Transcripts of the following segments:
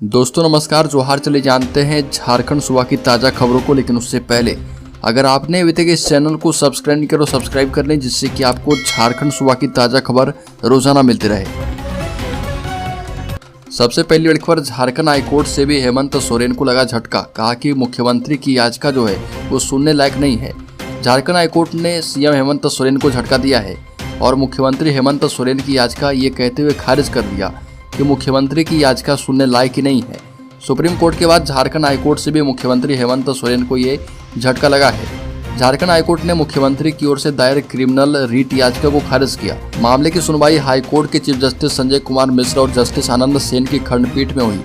दोस्तों नमस्कार, जोहार। चले जानते हैं झारखंड सूबा की ताज़ा खबरों को, लेकिन उससे पहले अगर आपने अभी तक इस चैनल को सब्सक्राइब नहीं किया तो सब्सक्राइब कर लें, जिससे कि आपको झारखंड सूबा की ताज़ा खबर रोजाना मिलती रहे। सबसे पहली बड़ी खबर, झारखंड हाईकोर्ट से भी हेमंत सोरेन को लगा झटका। कहा कि मुख्यमंत्री की याचिका जो है वो सुनने लायक नहीं है। झारखंड हाईकोर्ट ने सीएम हेमंत सोरेन को झटका दिया है और मुख्यमंत्री हेमंत सोरेन की याचिका ये कहते हुए खारिज कर दिया कि मुख्यमंत्री की याचिका सुनने लायक ही नहीं है। सुप्रीम कोर्ट के बाद झारखंड हाईकोर्ट से भी मुख्यमंत्री हेमंत सोरेन को ये झटका लगा है। झारखंड हाईकोर्ट ने मुख्यमंत्री की ओर से दायर क्रिमिनल रीट याचिका को खारिज किया। मामले की सुनवाई हाईकोर्ट के चीफ जस्टिस संजय कुमार मिश्र और जस्टिस आनंद सेन की खंडपीठ में हुई।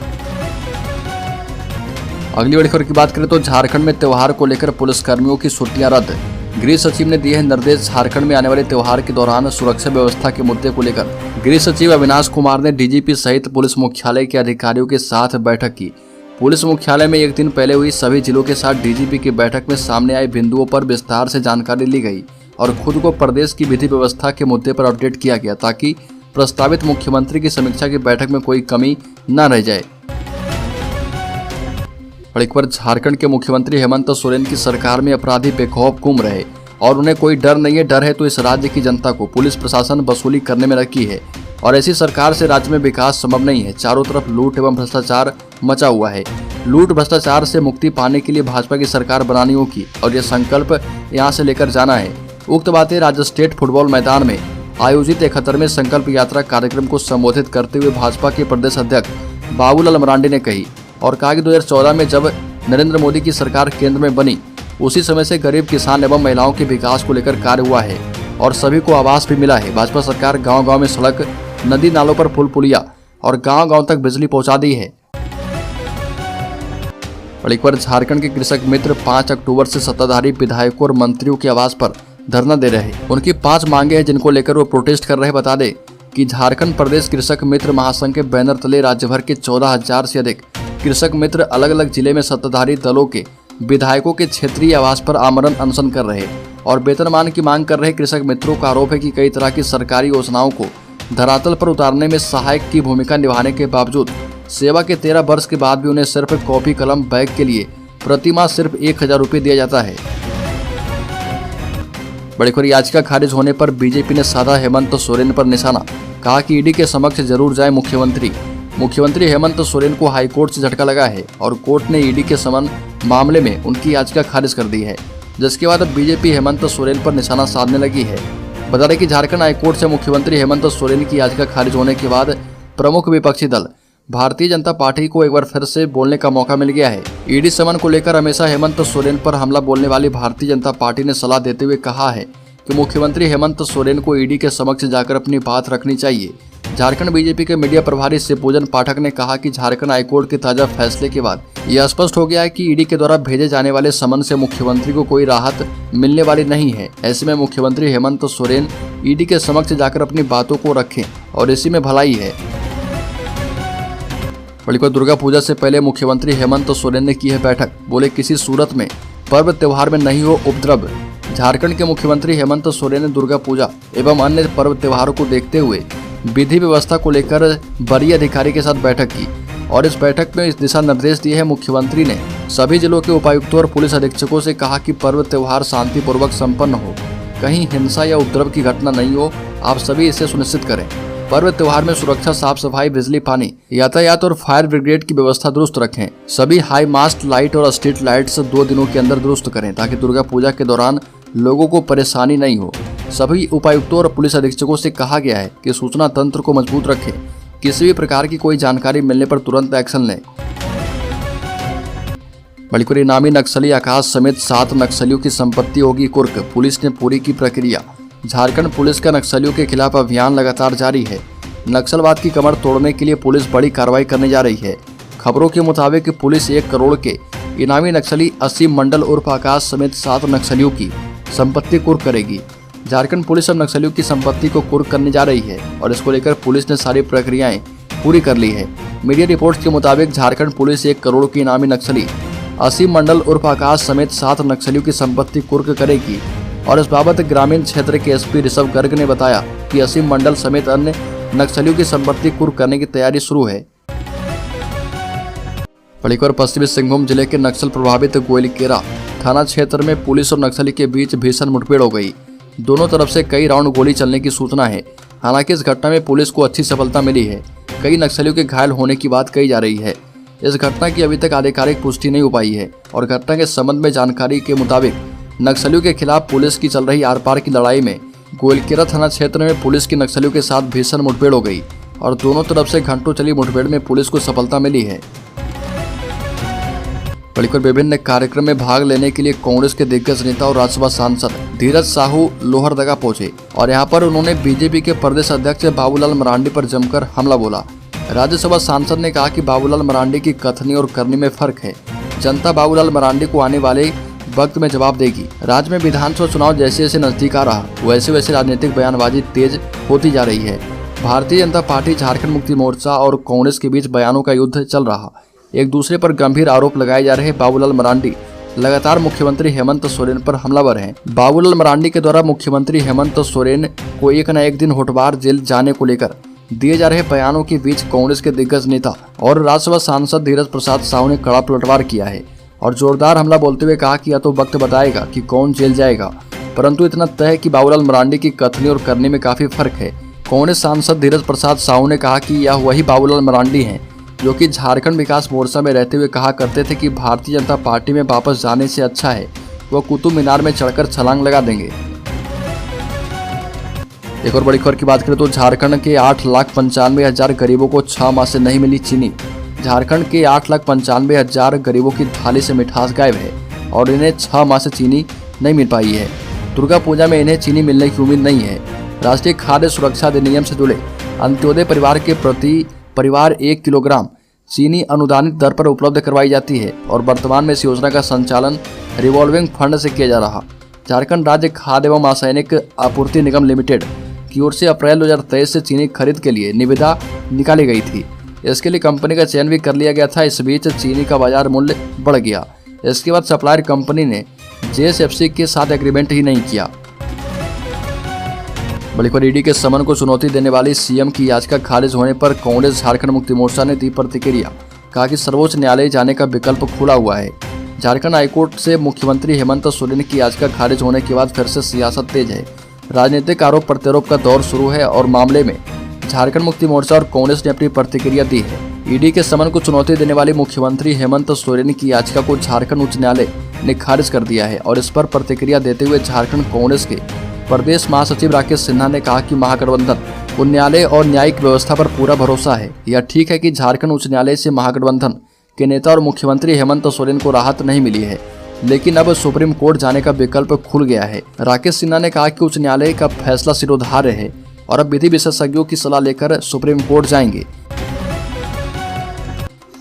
अगली बड़ी खबर की बात करें तो झारखंड में त्योहार को लेकर पुलिसकर्मियों की छुट्टियां रद्द। गृह सचिव ने दिए हैं निर्देश। झारखंड में आने वाले त्योहार के दौरान सुरक्षा व्यवस्था के मुद्दे को लेकर गृह सचिव अविनाश कुमार ने डीजीपी सहित पुलिस मुख्यालय के अधिकारियों के साथ बैठक की। पुलिस मुख्यालय में एक दिन पहले हुई सभी जिलों के साथ डीजीपी की बैठक में सामने आए बिंदुओं पर विस्तार से जानकारी ली गई और खुद को प्रदेश की विधि व्यवस्था के मुद्दे पर अपडेट किया गया, ताकि प्रस्तावित मुख्यमंत्री की समीक्षा की बैठक में कोई कमी न रह जाए। एक बार झारखंड के मुख्यमंत्री हेमंत सोरेन की सरकार में अपराधी बेखौफ घूम रहे और उन्हें कोई डर नहीं है। डर है तो इस राज्य की जनता को। पुलिस प्रशासन वसूली करने में लगी है और ऐसी सरकार से राज्य में विकास संभव नहीं है। चारों तरफ लूट एवं भ्रष्टाचार मचा हुआ है। लूट भ्रष्टाचार से मुक्ति पाने के लिए भाजपा की सरकार बनानी होगी और यह संकल्प यहां से लेकर जाना है। उक्त बातें राज्य स्टेट फुटबॉल मैदान में आयोजित 71वें संकल्प यात्रा कार्यक्रम को संबोधित करते हुए भाजपा के प्रदेश अध्यक्ष बाबूलाल मरांडी ने कही और कहा कि 2014 में जब नरेंद्र मोदी की सरकार केंद्र में बनी, उसी समय से गरीब किसान एवं महिलाओं के विकास को लेकर कार्य हुआ है और सभी को आवास भी मिला है। भाजपा सरकार गांव-गांव में सड़क, नदी नालों पर पुल पुलिया और गांव-गांव तक बिजली पहुंचा दी है। और एक बार झारखंड के कृषक मित्र 5 अक्टूबर से सत्ताधारी विधायकों और मंत्रियों के आवास पर धरना दे रहे हैं। उनकी 5 मांगे हैं जिनको लेकर वो प्रोटेस्ट कर रहे हैं। बता दें कि झारखंड प्रदेश कृषक मित्र महासंघ के बैनर तले राज्य भर के 14,000 से अधिक कृषक मित्र अलग अलग जिले में सत्ताधारी दलों के विधायकों के क्षेत्रीय आवास पर आमरण अनशन कर रहे और वेतनमान की मांग कर रहे कृषक मित्रों का आरोप है कि कई तरह की सरकारी योजनाओं को धरातल पर उतारने में सहायक की भूमिका निभाने के बावजूद सेवा के 13 वर्ष के बाद भी उन्हें सिर्फ कॉपी कलम बैग के लिए प्रति माह सिर्फ 1,000 रुपये दिया जाता है। बड़ी खबर, याचिका खारिज होने पर बीजेपी ने साधा हेमंत सोरेन पर निशाना। कहा कि ईडी के समक्ष जरूर जाए मुख्यमंत्री। मुख्यमंत्री हेमंत सोरेन को हाईकोर्ट से झटका लगा है और कोर्ट ने ईडी के समन मामले में उनकी याचिका खारिज कर दी है, जिसके बाद अब बीजेपी हेमंत सोरेन पर निशाना साधने लगी है। बता दें कि झारखंड हाईकोर्ट से मुख्यमंत्री हेमंत सोरेन की याचिका खारिज होने के बाद प्रमुख विपक्षी दल भारतीय जनता पार्टी को एक बार फिर से बोलने का मौका मिल गया है। ईडी समन को लेकर हमेशा हेमंत सोरेन पर हमला बोलने वाली भारतीय जनता पार्टी ने सलाह देते हुए कहा है कि मुख्यमंत्री हेमंत सोरेन को ईडी के समक्ष जाकर अपनी बात रखनी चाहिए। झारखंड बीजेपी के मीडिया प्रभारी शिवपूजन पाठक ने कहा कि झारखंड हाईकोर्ट के ताजा फैसले के बाद यह स्पष्ट हो गया है कि ईडी के द्वारा भेजे जाने वाले समन से मुख्यमंत्री को कोई राहत मिलने वाली नहीं है। ऐसे में मुख्यमंत्री हेमंत सोरेन ईडी के समक्ष जाकर अपनी बातों को रखें और इसी में भलाई है। बल्कि दुर्गा पूजा से पहले मुख्यमंत्री हेमंत सोरेन ने की है बैठक। बोले किसी सूरत में पर्व त्योहार में नहीं हो उपद्रव। झारखंड के मुख्यमंत्री हेमंत सोरेन ने दुर्गा पूजा एवं अन्य पर्व त्योहारों को देखते हुए विधि व्यवस्था को लेकर वरीय अधिकारी के साथ बैठक की और इस बैठक में इस दिशा निर्देश दिए हैं। मुख्यमंत्री ने सभी जिलों के उपायुक्तों और पुलिस अधीक्षकों से कहा कि पर्व त्योहार शांतिपूर्वक संपन्न हो, कहीं हिंसा या उपद्रव की घटना नहीं हो। आप सभी इसे सुनिश्चित करें। पर्व त्योहार में सुरक्षा, साफ सफाई, बिजली, पानी, यातायात और फायर ब्रिगेड की व्यवस्था दुरुस्त रखें। सभी हाई मास्ट लाइट और स्ट्रीट लाइट्स 2 दिनों के अंदर दुरुस्त करें ताकि दुर्गा पूजा के दौरान लोगों को परेशानी नहीं हो। सभी उपायुक्तों और पुलिस अधीक्षकों से कहा गया है कि सूचना तंत्र को मजबूत रखें। किसी भी प्रकार की कोई जानकारी मिलने पर तुरंत एक्शन लें। बल्कि इनामी नक्सली आकाश समेत 7 नक्सलियों की संपत्ति होगी कुर्क। पुलिस ने पूरी की प्रक्रिया। झारखंड पुलिस का नक्सलियों के खिलाफ अभियान लगातार जारी है। नक्सलवाद की कमर तोड़ने के लिए पुलिस बड़ी कार्रवाई करने जा रही है। खबरों के मुताबिक पुलिस 1 करोड़ के इनामी नक्सली असीम मंडल उर्फ आकाश समेत 7 नक्सलियों की संपत्ति कुर्क करेगी। झारखंड पुलिस अब नक्सलियों की संपत्ति को कुर्क करने जा रही है और इसको लेकर पुलिस ने सारी प्रक्रियाएं पूरी कर ली है। मीडिया रिपोर्ट्स के मुताबिक झारखंड पुलिस 1 करोड़ की इनामी नक्सली असीम मंडल उर्फ आकाश समेत 7 नक्सलियों की संपत्ति कुर्क करेगी और इस बाबत ग्रामीण क्षेत्र के एसपी ऋषभ गर्ग ने बताया कि असीम मंडल समेत अन्य नक्सलियों की संपत्ति कुर्क करने की तैयारी शुरू है। बड़ी खबर पश्चिमी सिंहभूम जिले के नक्सल प्रभावित गोइलकेरा थाना क्षेत्र में पुलिस और नक्सली के बीच भीषण मुठभेड़ हो गई। दोनों तरफ से कई राउंड गोली चलने की सूचना है। हालांकि इस घटना में पुलिस को अच्छी सफलता मिली है। कई नक्सलियों के घायल होने की बात कही जा रही है। इस घटना की अभी तक आधिकारिक पुष्टि नहीं हो पाई है और घटना के संबंध में जानकारी के मुताबिक नक्सलियों के खिलाफ पुलिस की चल रही आर पार की लड़ाई में गोइलकेरा थाना क्षेत्र में पुलिस की नक्सलियों के साथ भीषण मुठभेड़ हो गई और दोनों तरफ से घंटों चली मुठभेड़ में पुलिस को सफलता मिली है। बड़ीकर विभिन्न कार्यक्रम में भाग लेने के लिए कांग्रेस के दिग्गज नेता और राज्यसभा सांसद धीरज साहू लोहरदगा पहुंचे और यहां पर उन्होंने बीजेपी के प्रदेश अध्यक्ष बाबूलाल मरांडी पर जमकर हमला बोला। राज्यसभा सांसद ने कहा कि बाबूलाल मरांडी की कथनी और करनी में फर्क है। जनता बाबूलाल मरांडी को आने वाले वक्त में जवाब देगी। राज्य में विधानसभा चुनाव जैसे जैसे नजदीक आ रहा वैसे वैसे राजनीतिक बयानबाजी तेज होती जा रही है। भारतीय जनता पार्टी, झारखंड मुक्ति मोर्चा और कांग्रेस के बीच बयानों का युद्ध चल रहा। एक दूसरे पर गंभीर आरोप लगाए जा रहे बाबूलाल मरांडी लगातार मुख्यमंत्री हेमंत सोरेन पर हमलावर हैं। बाबूलाल मरांडी के द्वारा मुख्यमंत्री हेमंत सोरेन को एक न एक दिन होटवार जेल जाने को लेकर दिए जा रहे बयानों के बीच कांग्रेस के दिग्गज नेता और राज्यसभा सांसद धीरज प्रसाद साहू ने कड़ा पलटवार किया है और जोरदार हमला बोलते हुए कहा कि यह तो वक्त बताएगा कि कौन जेल जाएगा, परंतु इतना तय है कि बाबूलाल मरांडी की कथनी और करनी में काफी फर्क है। कांग्रेस सांसद धीरज प्रसाद साहू ने कहा कि यह वही बाबूलाल मरांडी हैं जो कि झारखंड विकास मोर्चा में रहते हुए कहा करते थे कि भारतीय जनता पार्टी में वापस जाने से अच्छा है वह कुतुब मीनार में चढ़कर छलांग लगा देंगे। एक और बड़ी खबर की बात करें तो झारखंड के 8,95,000 गरीबों को 6 माह से नहीं मिली चीनी। झारखंड के 8,95,000 गरीबों की थाली से मिठास गायब है और इन्हें 6 माह से चीनी नहीं मिल पाई है। दुर्गा पूजा में इन्हें चीनी मिलने की उम्मीद नहीं है। राष्ट्रीय खाद्य सुरक्षा अधिनियम से जुड़े अंत्योदय परिवार के प्रति परिवार 1 किलोग्राम चीनी अनुदानित दर पर उपलब्ध करवाई जाती है और वर्तमान में इस योजना का संचालन रिवॉल्विंग फंड से किया जा रहा। झारखंड राज्य खाद्य एवं असैनिक आपूर्ति निगम लिमिटेड की ओर से अप्रैल 2023 से चीनी खरीद के लिए निविदा निकाली गई थी। इसके लिए कंपनी का चयन भी कर लिया गया था। इस बीच चीनी का बाजार मूल्य बढ़ गया। इसके बाद सप्लायर कंपनी ने JSFC के साथ एग्रीमेंट ही नहीं किया। बड़ी खबर ईडी के समन को चुनौती देने वाली सीएम की याचिका खारिज होने पर कांग्रेस झारखंड मुक्ति मोर्चा ने दी प्रतिक्रिया। कहा कि सर्वोच्च न्यायालय जाने का विकल्प खुला हुआ है। झारखंड हाईकोर्ट से मुख्यमंत्री हेमंत सोरेन की याचिका खारिज होने के बाद फिर से सियासत तेज है। राजनीतिक आरोप प्रत्यारोप का दौर शुरू है और मामले में झारखंड मुक्ति मोर्चा और कांग्रेस ने अपनी प्रतिक्रिया दी है। ईडी के समन को चुनौती देने वाली मुख्यमंत्री हेमंत सोरेन की याचिका को झारखंड उच्च न्यायालय ने खारिज कर दिया है और इस पर प्रतिक्रिया देते हुए झारखंड कांग्रेस के प्रदेश महासचिव राकेश सिन्हा ने कहा कि महागठबंधन को न्यायालय और न्यायिक व्यवस्था पर पूरा भरोसा है। यह ठीक है कि झारखंड उच्च न्यायालय से महागठबंधन के नेता और मुख्यमंत्री हेमंत सोरेन को राहत नहीं मिली है, लेकिन अब सुप्रीम कोर्ट जाने का विकल्प खुल गया है। राकेश सिन्हा ने कहा कि उच्च न्यायालय का फैसला शिरोधार्य है और अब विधि विशेषज्ञों की सलाह लेकर सुप्रीम कोर्ट जाएंगे।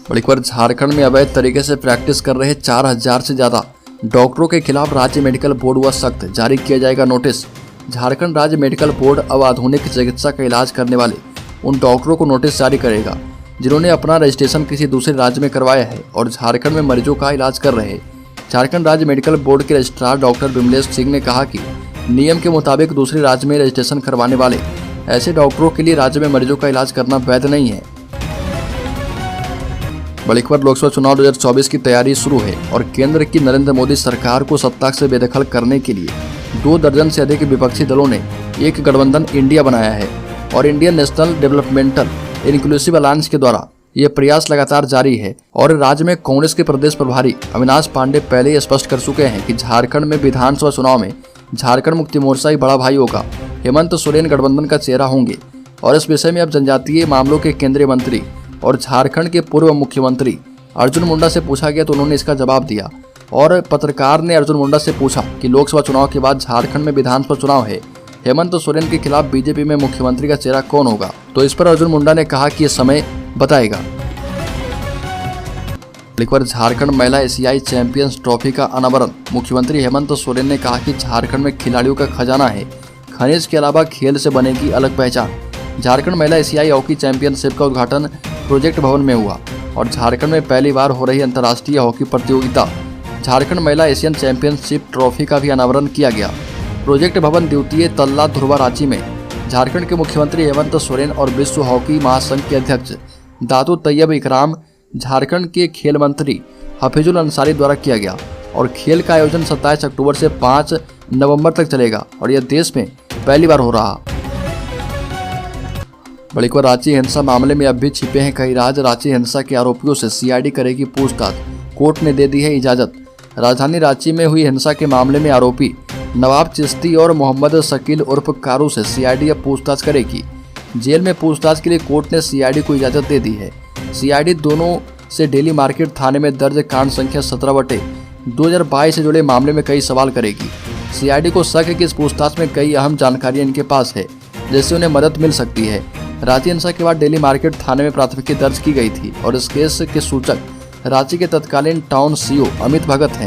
बड़ी खबर झारखंड में अवैध तरीके से प्रैक्टिस कर रहे 4,000 से ज्यादा डॉक्टरों के खिलाफ राज्य मेडिकल बोर्ड हुआ सख्त, जारी किया जाएगा नोटिस। झारखंड राज्य मेडिकल बोर्ड अब आधुनिक चिकित्सा का इलाज करने वाले उन डॉक्टरों को नोटिस जारी करेगा जिन्होंने अपना रजिस्ट्रेशन किसी दूसरे राज्य में करवाया है और झारखंड में मरीजों का इलाज कर रहे हैं। झारखंड राज्य मेडिकल बोर्ड के रजिस्ट्रार डॉक्टर विमलेश सिंह ने कहा कि नियम के मुताबिक दूसरे राज्य में रजिस्ट्रेशन करवाने वाले ऐसे डॉक्टरों के लिए राज्य में मरीजों का इलाज करना वैध नहीं है। बड़ी खबर लोकसभा चुनाव 2024 की तैयारी शुरू है और केंद्र की नरेंद्र मोदी सरकार को सत्ता से बेदखल करने के लिए 2 दर्जन से अधिक विपक्षी दलों ने एक गठबंधन इंडिया बनाया है और Indian national developmental inclusive alliance के द्वारा ये प्रयास लगातार जारी है। और राज्य में कांग्रेस के प्रदेश प्रभारी अविनाश पांडे पहले ही स्पष्ट कर चुके हैं कि झारखंड में विधानसभा चुनाव में झारखंड मुक्ति मोर्चा ही बड़ा भाई होगा। हेमंत सोरेन गठबंधन का चेहरा होंगे और इस विषय में अब जनजातीय मामलों के केंद्रीय मंत्री और झारखंड के पूर्व मुख्यमंत्री अर्जुन मुंडा से पूछा गया तो उन्होंने इसका जवाब दिया। और पत्रकार ने अर्जुन मुंडा से पूछा कि लोकसभा चुनाव के बाद झारखंड में विधानसभा चुनाव है, हेमंत सोरेन के खिलाफ बीजेपी में मुख्यमंत्री का चेहरा कौन होगा, तो इस पर अर्जुन मुंडा ने कहा कि ये समय बताएगा। झारखंड महिला एशियाई चैंपियंस ट्रॉफी का अनावरण। मुख्यमंत्री हेमंत सोरेन ने कहा कि झारखंड में खिलाड़ियों का खजाना है, खनिज के अलावा खेल से बनेगी अलग पहचान। झारखंड महिला एशियाई हॉकी चैंपियनशिप का उद्घाटन प्रोजेक्ट भवन में हुआ और झारखंड में पहली बार हो रही अंतर्राष्ट्रीय हॉकी प्रतियोगिता झारखंड महिला एशियन चैंपियनशिप ट्रॉफी का भी अनावरण किया गया। प्रोजेक्ट भवन द्वितीय तल्ला ध्रुवा रांची में झारखंड के मुख्यमंत्री हेमंत सोरेन और विश्व हॉकी महासंघ के अध्यक्ष दादू तैयब इकराम झारखंड के खेल मंत्री हफीजुल अंसारी द्वारा किया गया और खेल का आयोजन 27 अक्टूबर से 5 नवंबर तक चलेगा और यह देश में पहली बार हो रहा। बड़ी खबर, रांची हिंसा मामले में अब भी छिपे हैं कई राज। रांची हिंसा के आरोपियों से सीआईडी करेगी पूछताछ, कोर्ट ने दे दी है इजाजत। राजधानी रांची में हुई हिंसा के मामले में आरोपी नवाब चिश्ती और मोहम्मद शकील उर्फ कारू से सीआईडी अब पूछताछ करेगी। जेल में पूछताछ के लिए कोर्ट ने सीआईडी को इजाजत दे दी है। सीआईडी दोनों से डेली मार्केट थाने में दर्ज कांड संख्या 17/2022 से जुड़े मामले में कई सवाल करेगी। सीआईडी को शक है कि इस पूछताछ में कई अहम जानकारियां इनके पास है जिससे उन्हें मदद मिल सकती है। रांची हिंसा के बाद डेली मार्केट थाने में प्राथमिकी दर्ज की गई थी और इस केस के सूचक रांची के तत्कालीन टाउन सीओ अमित भगत हैं।